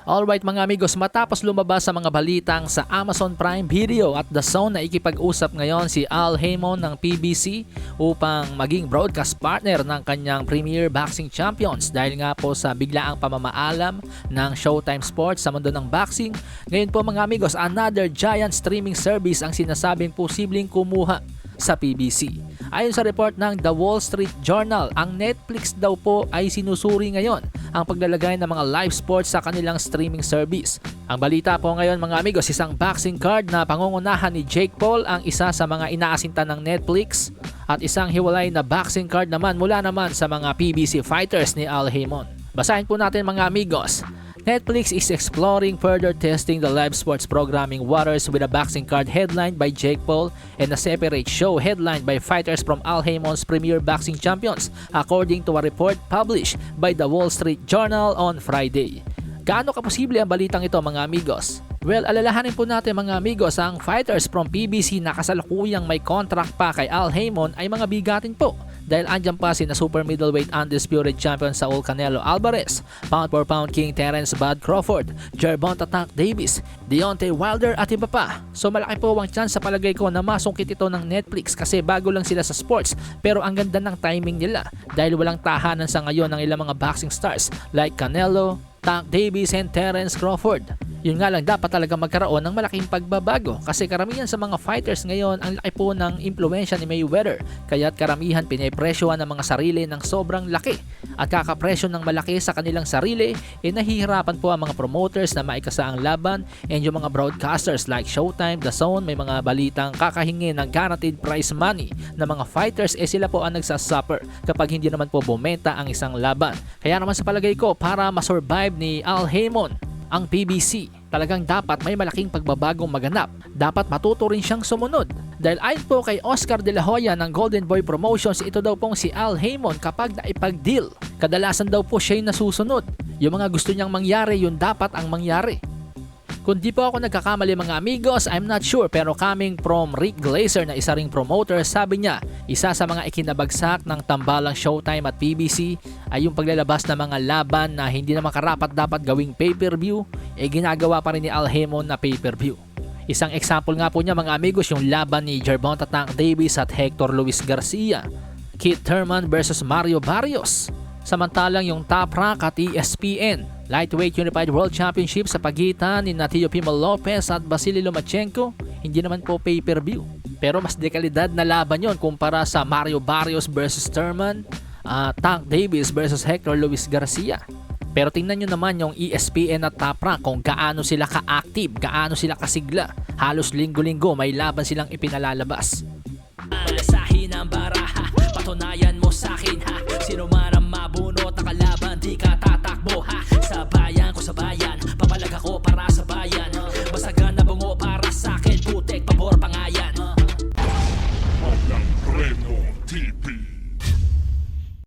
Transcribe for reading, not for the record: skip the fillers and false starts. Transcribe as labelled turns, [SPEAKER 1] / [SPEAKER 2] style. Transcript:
[SPEAKER 1] Alright mga amigos, matapos lumabas sa mga balitang sa Amazon Prime Video at The Zone na ikipag-usap ngayon si Al Haymon ng PBC upang maging broadcast partner ng kanyang Premier Boxing Champions dahil nga po sa biglaang pamamaalam ng Showtime Sports sa mundo ng boxing. Ngayon po mga amigos, another giant streaming service ang sinasabing posibleng kumuha sa PBC. Ayon sa report ng The Wall Street Journal, ang Netflix daw po ay sinusuri ngayon ang paglalagay ng mga live sports sa kanilang streaming service. Ang balita po ngayon mga amigos, isang boxing card na pangungunahan ni Jake Paul ang isa sa mga inaasinta ng Netflix at isang hiwalay na boxing card naman mula naman sa mga PBC fighters ni Al Haymon. Basahin po natin mga amigos. Netflix is exploring further testing the live sports programming waters with a boxing card headlined by Jake Paul and a separate show headlined by fighters from Al Haymon's Premier Boxing Champions, according to a report published by the Wall Street Journal on Friday. Gaano kaposible ang balitang ito mga amigos? Well, alalahanin po natin mga amigos, ang fighters from PBC na kasalukuyang may contract pa kay Al Haymon ay mga bigatin po. Dahil andyan pa si na super middleweight undisputed champion Saul Canelo Alvarez, pound for pound king Terence Bud Crawford, Gervonta Tank Davis, Deontay Wilder at iba pa. So malaki po ang chance sa palagay ko na masungkit ito ng Netflix kasi bago lang sila sa sports, pero ang ganda ng timing nila dahil walang tahanan sa ngayon ng ilang mga boxing stars like Canelo, Tank Davis and Terence Crawford. Yun nga lang, dapat talaga magkaroon ng malaking pagbabago kasi karamihan sa mga fighters ngayon ang laki po ng impluensya ni Mayweather, kaya't karamihan pinipresyohan ng mga sarili ng sobrang laki at kakapresyo ng malaki sa kanilang sarili, nahihirapan po ang mga promoters na maikasa ang laban, and yung mga broadcasters like Showtime, The Zone, may mga balitang kakahingi ng guaranteed prize money na mga fighters, sila po ang nagsasuffer kapag hindi naman po bumenta ang isang laban. Kaya naman sa palagay ko, para masurvive ni Al Haymon ang PBC, talagang dapat may malaking pagbabagong maganap. Dapat matuto rin siyang sumunod. Dahil ayon po kay Oscar De La Hoya ng Golden Boy Promotions, ito daw pong si Al Haymon kapag naipag-deal, kadalasan daw po siya yung nasusunod. Yung mga gusto niyang mangyari, yun dapat ang mangyari. Kung di po ako nagkakamali mga amigos, I'm not sure, pero coming from Rick Glazer na isa ring promoter, sabi niya, isa sa mga ikinabagsak ng tambalang Showtime at PBC ay yung paglalabas ng mga laban na hindi naman karapat dapat gawing pay-per-view, ginagawa pa rin ni Al Haymon na pay-per-view. Isang example nga po niya mga amigos, yung laban ni Gervonta Tank Davis at Hector Luis Garcia, Keith Thurman versus Mario Barrios. Samantalang yung Top Rank at ESPN Lightweight Unified World Championship sa pagitan ni Teofimo Lopez at Vasily Lomachenko, hindi naman po pay-per-view. Pero mas dekalidad na laban yon kumpara sa Mario Barrios versus Thurman, Tank Davis versus Hector Luis Garcia. Pero tingnan nyo naman yung ESPN at Top Rank kung gaano sila ka-active, gaano sila kasigla. Halos linggo-linggo may laban silang ipinalalabas. Malasahin ang baraha, patunayan mo sa'kin ha. Sino man ang mabunot na kalaban, di ka tatakbo ha. Sa bayan ko sa bayan, papalag ako para